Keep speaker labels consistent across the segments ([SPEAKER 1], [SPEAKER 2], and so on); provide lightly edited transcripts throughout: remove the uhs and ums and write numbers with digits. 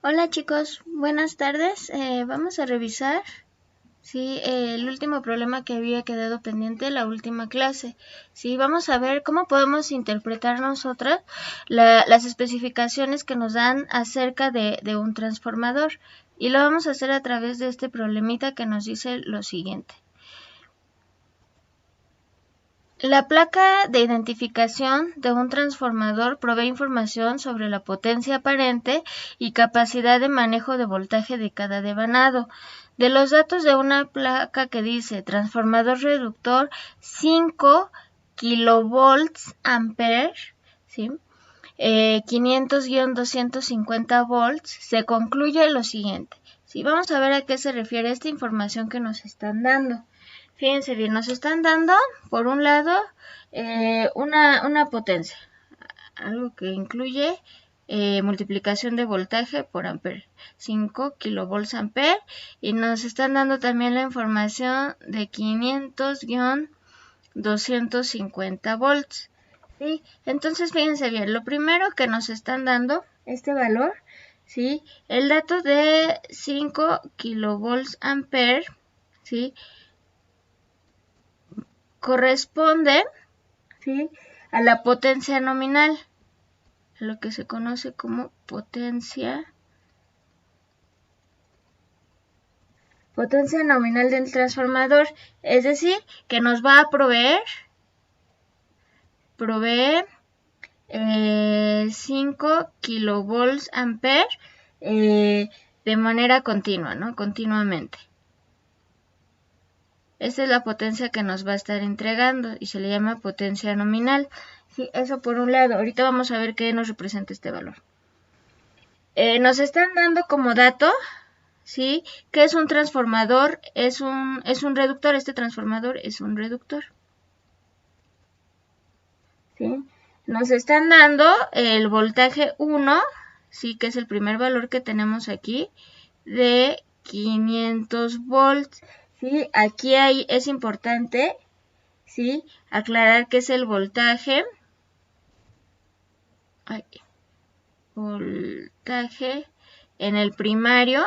[SPEAKER 1] Hola chicos, buenas tardes. Vamos a revisar el último problema que había quedado pendiente la última clase. Vamos a ver cómo podemos interpretar nosotras las especificaciones que nos dan acerca de un transformador. Y lo vamos a hacer a través de este problemita que nos dice lo siguiente. La placa de identificación de un transformador provee información sobre la potencia aparente y capacidad de manejo de voltaje de cada devanado. De los datos de una placa que dice transformador reductor 5 kilovolts ampere, 500-250 volts, se concluye lo siguiente. Vamos a ver a qué se refiere esta información que nos están dando. Fíjense bien, nos están dando, por un lado, una potencia, algo que incluye multiplicación de voltaje por ampere, 5 kilovolts ampere, y nos están dando también la información de 500-250 volts. ¿Sí? Entonces, fíjense bien, lo primero que nos están dando, este valor, ¿sí? El dato de 5 kilovolts ampere, ¿sí? Corresponde, ¿sí?, a la potencia nominal, a lo que se conoce como potencia nominal del transformador, es decir, que nos va a proveer 5 kilovolts ampere de manera continua, ¿no? Continuamente. Esta es la potencia que nos va a estar entregando y se le llama potencia nominal. Sí, eso por un lado. Ahorita vamos a ver qué nos representa este valor. Nos están dando como dato, ¿sí?, que es un transformador, es un reductor. Este transformador es un reductor. ¿Sí? Nos están dando el voltaje 1, ¿sí?, que es el primer valor que tenemos aquí, de 500 volts. ¿Sí? Aquí es importante, ¿sí?, aclarar que es el voltaje en el primario,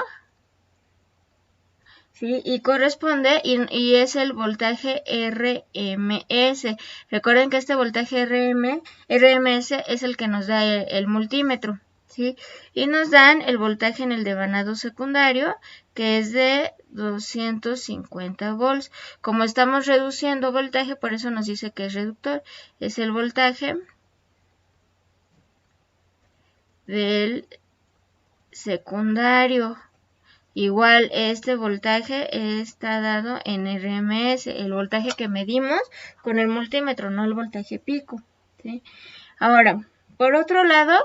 [SPEAKER 1] ¿sí?, y corresponde y es el voltaje RMS. Recuerden que este voltaje RMS es el que nos da el multímetro, ¿sí?, y nos dan el voltaje en el devanado secundario, que es de 250 volts. Como estamos reduciendo voltaje, por eso nos dice que es reductor. Es el voltaje del secundario. Igual este voltaje está dado en RMS, el voltaje que medimos con el multímetro, no el voltaje pico, ¿sí? Ahora, por otro lado,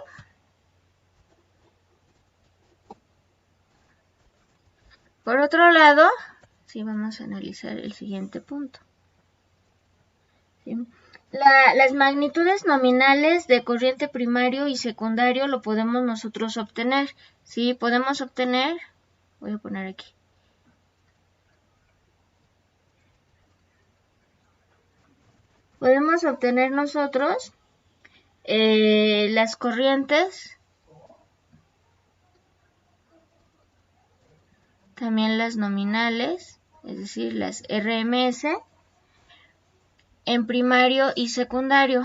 [SPEAKER 1] sí, vamos a analizar el siguiente punto. ¿Sí? Las magnitudes nominales de corriente primario y secundario lo podemos nosotros obtener, ¿sí? Podemos obtener, voy a poner aquí, podemos obtener nosotros las corrientes, también las nominales, es decir, las RMS, en primario y secundario.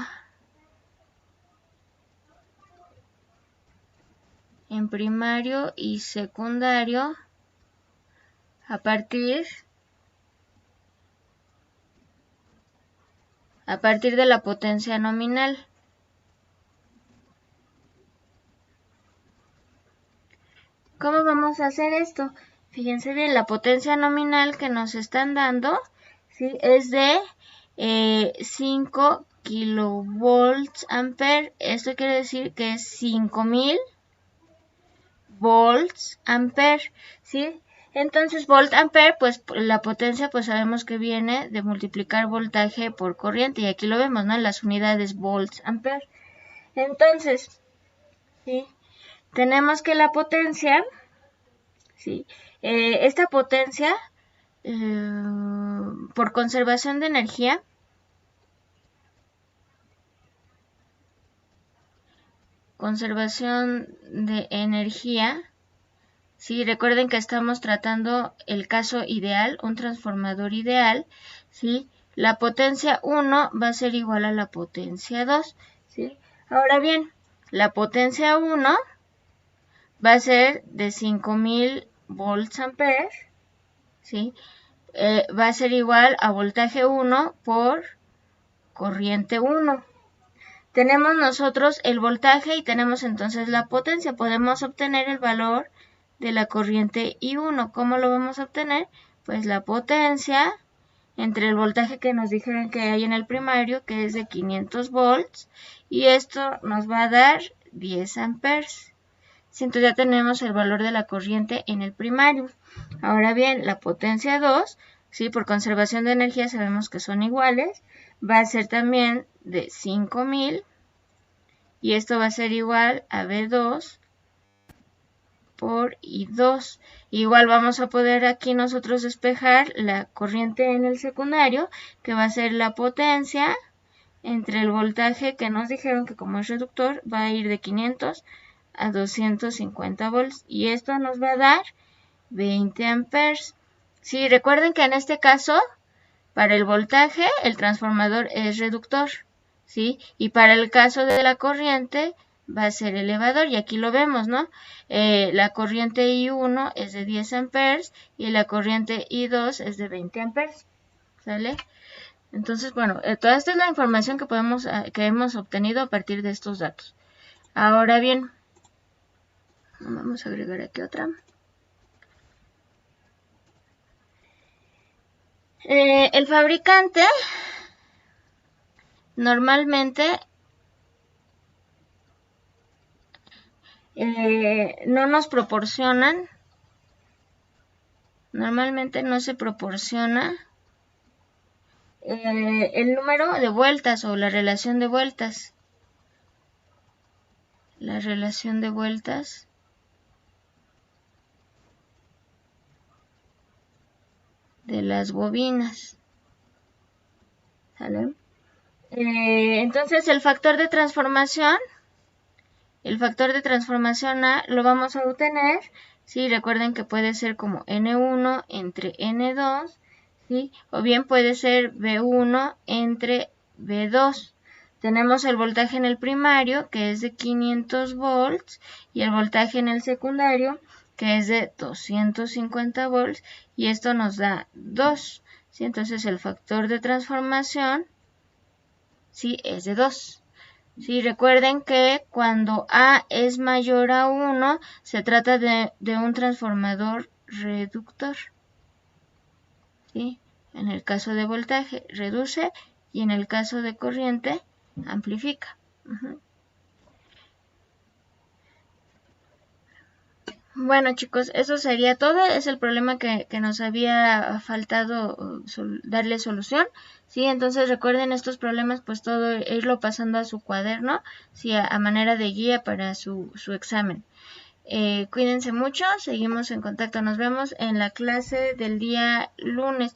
[SPEAKER 1] En primario y secundario, a partir de la potencia nominal. ¿Cómo vamos a hacer esto? Fíjense bien, la potencia nominal que nos están dando, ¿sí?, es de 5 kilovolts ampere. Esto quiere decir que es 5000 volts ampere, ¿sí? Entonces, volt ampere, pues la potencia, pues sabemos que viene de multiplicar voltaje por corriente, y aquí lo vemos, ¿no?, en las unidades volts ampere. Entonces, ¿sí?, tenemos que la potencia, ¿sí?, esta potencia, por conservación de energía, ¿sí? Recuerden que estamos tratando el caso ideal, un transformador ideal, ¿sí? La potencia 1 va a ser igual a la potencia 2, ¿sí? Ahora bien, la potencia 1 va a ser de 5000 volts amperes, ¿sí? Va a ser igual a voltaje 1 por corriente 1. Tenemos nosotros el voltaje y tenemos entonces la potencia. Podemos obtener el valor de la corriente I1. ¿Cómo lo vamos a obtener? Pues la potencia entre el voltaje que nos dijeron que hay en el primario, que es de 500 volts, y esto nos va a dar 10 amperes. Entonces ya tenemos el valor de la corriente en el primario. Ahora bien, la potencia 2, ¿sí? Por conservación de energía sabemos que son iguales, va a ser también de 5000, y esto va a ser igual a V2 por I2. Igual vamos a poder aquí nosotros despejar la corriente en el secundario, que va a ser la potencia entre el voltaje que nos dijeron que como es reductor va a ir de 500 a 250 volts, y esto nos va a dar 20 amperes. Sí, recuerden que en este caso, para el voltaje, el transformador es reductor, ¿sí? Y para el caso de la corriente, va a ser elevador, y aquí lo vemos, ¿no? La corriente I1 es de 10 amperes y la corriente I2 es de 20 amperes, ¿sale? Entonces, bueno, toda esta es la información que hemos obtenido a partir de estos datos. Ahora bien, vamos a agregar aquí otra. El fabricante normalmente no nos proporcionan, normalmente no se proporciona el número de vueltas o la relación de vueltas. La relación de vueltas de las bobinas, ¿sale? Entonces el factor de transformación A lo vamos a obtener, ¿sí? Recuerden que puede ser como N1 entre N2, ¿sí? O bien puede ser V1 entre V2. Tenemos el voltaje en el primario, que es de 500 volts, y el voltaje en el secundario, que es de 250 volts, y esto nos da 2. ¿Sí? Entonces el factor de transformación, ¿sí? Es de 2. ¿Sí? Recuerden que cuando A es mayor a 1, se trata de un transformador reductor, ¿sí? En el caso de voltaje, reduce, y en el caso de corriente, amplifica. Bueno, chicos, eso sería todo. Es el problema que nos había faltado darle solución. Sí, entonces recuerden estos problemas, pues todo irlo pasando a su cuaderno, sí, a manera de guía para su examen. Cuídense mucho, seguimos en contacto, nos vemos en la clase del día lunes.